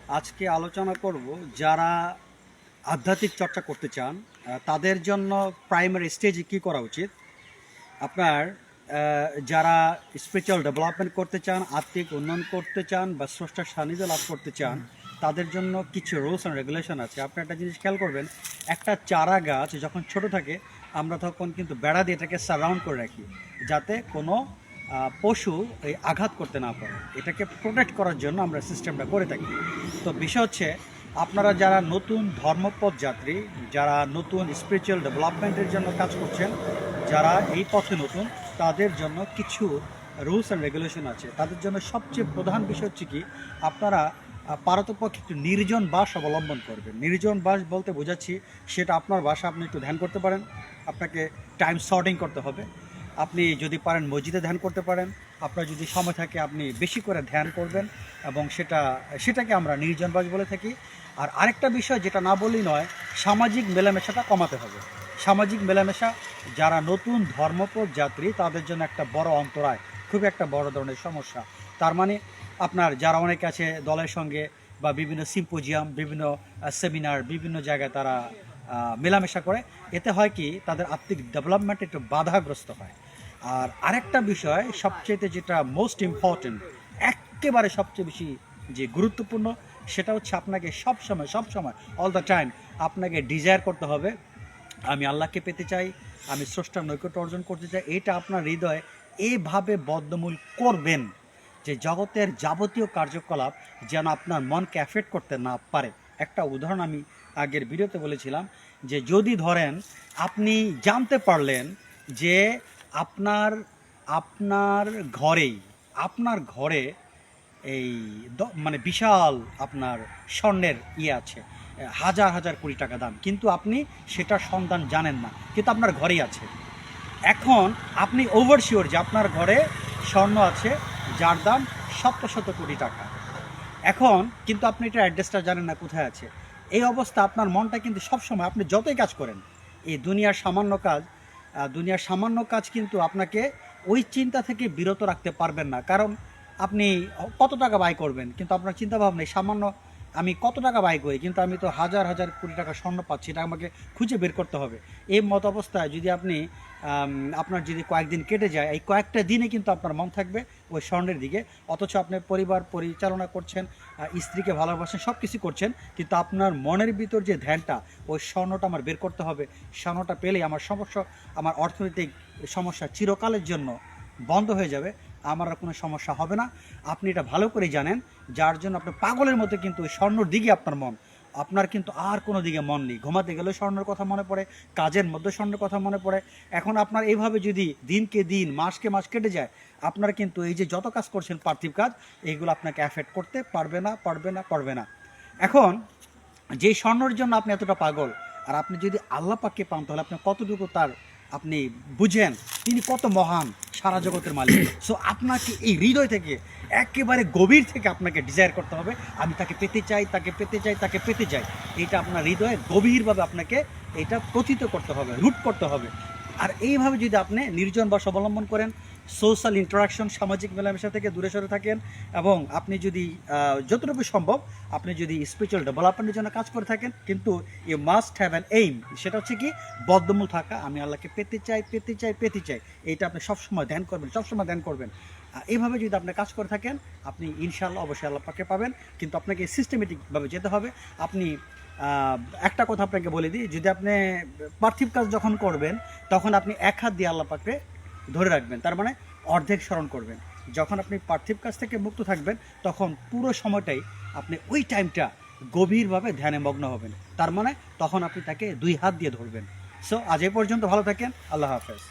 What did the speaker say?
আজকে আলোচনা করব যারা আধ্যাত্মিক চর্চা করতে চান তাদের জন্য প্রাইমারি স্টেজে কী করা উচিত। আপনার যারা স্পিরিচুয়াল ডেভেলপমেন্ট করতে চান, আত্মিক উন্নয়ন করতে চান বা স্রষ্টার সান্নিধ্য লাভ করতে চান, তাদের জন্য কিছু রুলস অ্যান্ড রেগুলেশন আছে। আপনি একটা জিনিস খেয়াল করবেন, একটা চারা গাছ যখন ছোট থাকে আমরা তখন কিন্তু বেড়া দিয়ে এটাকে সারাউন্ড করে রাখি যাতে কোনো পশু এই আঘাত করতে না পারে। এটাকে প্রোটেক্ট করার জন্য আমরা সিস্টেমটা করে থাকি। তো বিষয় হচ্ছে, আপনারা যারা নতুন ধর্মপথ যাত্রী, যারা নতুন স্পিরিচুয়াল ডেভেলপমেন্টের জন্য কাজ করছেন, যারা এই পথে নতুন, তাদের জন্য কিছু রুলস অ্যান্ড রেগুলেশন আছে। তাদের জন্য সবচেয়ে প্রধান বিষয় হচ্ছে কি, আপনারা পারতপক্ষে একটু নির্জন বাস অবলম্বন করবেন। নির্জন বাস বলতে বোঝাচ্ছি, সেটা আপনার বাসা, আপনি একটু ধ্যান করতে পারেন। আপনাকে টাইম শর্টিং করতে হবে। আপনি যদি পারেন মসজিদে ধ্যান করতে পারেন। আপনার যদি সময় থাকে আপনি বেশি করে ধ্যান করবেন, এবং সেটাকে আমরা নির্জন বাস বলে থাকি। আর আরেকটা বিষয় যেটা না বললেই নয়, সামাজিক মেলামেশাটা কমাতে হবে। সামাজিক মেলামেশা, যারা নতুন ধর্মপথ যাত্রী তাদের জন্য একটা বড় অন্তরায়, খুব একটা বড় ধরনের সমস্যা। তার মানে আপনার যারা অনেকে আছে দলের সঙ্গে বা বিভিন্ন সিম্পোজিয়াম, বিভিন্ন সেমিনার, বিভিন্ন জায়গায় তারা মেলামেশা করে, এতে হয় কি তাদের আত্মিক ডেভেলপমেন্ট একটু বাধাগ্রস্ত হয়। আর আরেকটা বিষয় সবচেয়ে যেটা মোস্ট ইম্পর্টেন্ট, একেবারে সবচেয়ে বেশি যে গুরুত্বপূর্ণ, সেটা হচ্ছে আপনাকে সবসময় অল দ্য টাইম আপনাকে ডিজায়ার করতে হবে, আমি আল্লাহকে পেতে চাই, আমি স্রষ্টার নৈকট্য অর্জন করতে চাই। এটা আপনার হৃদয়ে এইভাবে বদ্ধমূল করবেন যে জগতের যাবতীয় কার্যকলাপ যেন আপনার মনকে অ্যাফেক্ট করতে না পারে। একটা উদাহরণ আমি আগের ভিডিওতে বলেছিলাম যে যদি ধরেন আপনি জানতে পারলেন যে আপনার আপনার ঘরেই আপনার ঘরে এই মানে বিশাল আপনার স্বর্ণের আছে, হাজার হাজার কোটি টাকা দাম, কিন্তু আপনি সেটার সন্ধান জানেন না, কিন্তু আপনার ঘরেই আছে। এখন আপনি ওভারশিওর যে আপনার ঘরে স্বর্ণ আছে যার দাম শত শত কোটি টাকা। এখন কিন্তু আপনি এটা অ্যাড্রেসটা জানেন না কোথায় আছে। এই অবস্থা আপনার মনটা কিন্তু সবসময়, আপনি যতই কাজ করেন, এই দুনিয়ার সামান্য কাজ কিন্তু আপনাকে ওই চিন্তা থেকে বিরত রাখতে পারবেন না। কারণ আপনি কত টাকা ব্যয় করবেন, কিন্তু আপনার চিন্তাভাবনা সামান্য, আমি কত টাকা ব্যয় করি কিন্তু আমি তো হাজার হাজার কোটি টাকা স্বর্ণ পাচ্ছি, এটা আমাকে খুঁজে বের করতে হবে। এই মত অবস্থায় যদি আপনি আপনার যদি কয়েকদিন কেটে যায়, এই কয়েকটা দিনে কিন্তু আপনার মন থাকবে ওই স্বর্ণের দিকে, অথচ আপনি পরিবার পরিচালনা করছেন, স্ত্রীকে ভালোবাসেন, সব কিছু করছেন, কিন্তু আপনার মনের ভিতর যে ধ্যানটা, ওই স্বর্ণটা আমার বের করতে হবে, স্বর্ণটা পেলেই আমার অর্থনৈতিক সমস্যা চিরকালের জন্য বন্ধ হয়ে যাবে, আমার আর কোনো সমস্যা হবে না। আপনি এটা ভালো করে জানেন, যার জন্য আপনার পাগলের মতো কিন্তু ওই স্বর্ণর দিকে আপনার মন, আপনার কিন্তু আর কোনো দিকে মন নেই। ঘুমাতে গেলেও স্বর্ণের কথা মনে পড়ে, কাজের মধ্যে স্বর্ণের কথা মনে পড়ে। এখন আপনার এইভাবে যদি দিনকে দিন মাসকে মাস কেটে যায়, আপনার কিন্তু এই যে যত কাজ করছেন পার্থিব কাজ, এইগুলো আপনাকে অ্যাফেক্ট করতে পারবে না। এখন যেই স্বর্ণর জন্য আপনি এতটা পাগল, আর আপনি যদি আল্লাহ পাককে পান, তাহলে আপনি কতটুকু তার আপনি বুঝেন, তিনি কত মহান, সারা জগতের মালিক। সো আপনাকে এই হৃদয় থেকে, একেবারে গভীর থেকে আপনাকে ডিজায়ার করতে হবে, আমি তাকে পেতে চাই, তাকে পেতে চাই, তাকে পেতে চাই। এটা আপনার হৃদয়ে গভীরভাবে আপনাকে এটা প্রথিত করতে হবে, রুট করতে হবে। আর এইভাবে যদি আপনি নির্জন বাস অবলম্বন করেন, সোশ্যাল ইন্টারাকশন, সামাজিক মেলামেশা থেকে দূরে সরে থাকেন, এবং আপনি যদি যতটুকু সম্ভব আপনি যদি স্পিরিচুয়াল ডেভেলপমেন্টের জন্য কাজ করে থাকেন, কিন্তু you must have an aim, সেটা হচ্ছে কি বদ্ধমূল থাকা, আমি আল্লাহকে পেতে চাই, এইটা আপনি সবসময় ধ্যান করবেন। এইভাবে যদি আপনি কাজ করে থাকেন, আপনি ইনশাআল্লাহ অবশ্যই আল্লাহ পাকে পাবেন। কিন্তু আপনাকে সিস্টেমেটিকভাবে যেতে হবে। আপনি একটা কথা আপনাকে বলে দিই, যদি আপনি পার্থিব কাজ যখন করবেন, তখন আপনি এক হাত দিয়ে আল্লাহ পাকে ধরে রাখবেন, তার মানে অর্ধেক স্মরণ করবেন। যখন আপনি পার্থিব কাজ থেকে মুক্ত থাকবেন, তখন পুরো সময়টাই আপনি ওই টাইমটা গভীরভাবে ধ্যানে মগ্ন হবেন, তার মানে তখন আপনি তাকে দুই হাত দিয়ে ধরবেন। সো আজ এ পর্যন্ত, ভালো থাকেন, আল্লাহ হাফেজ।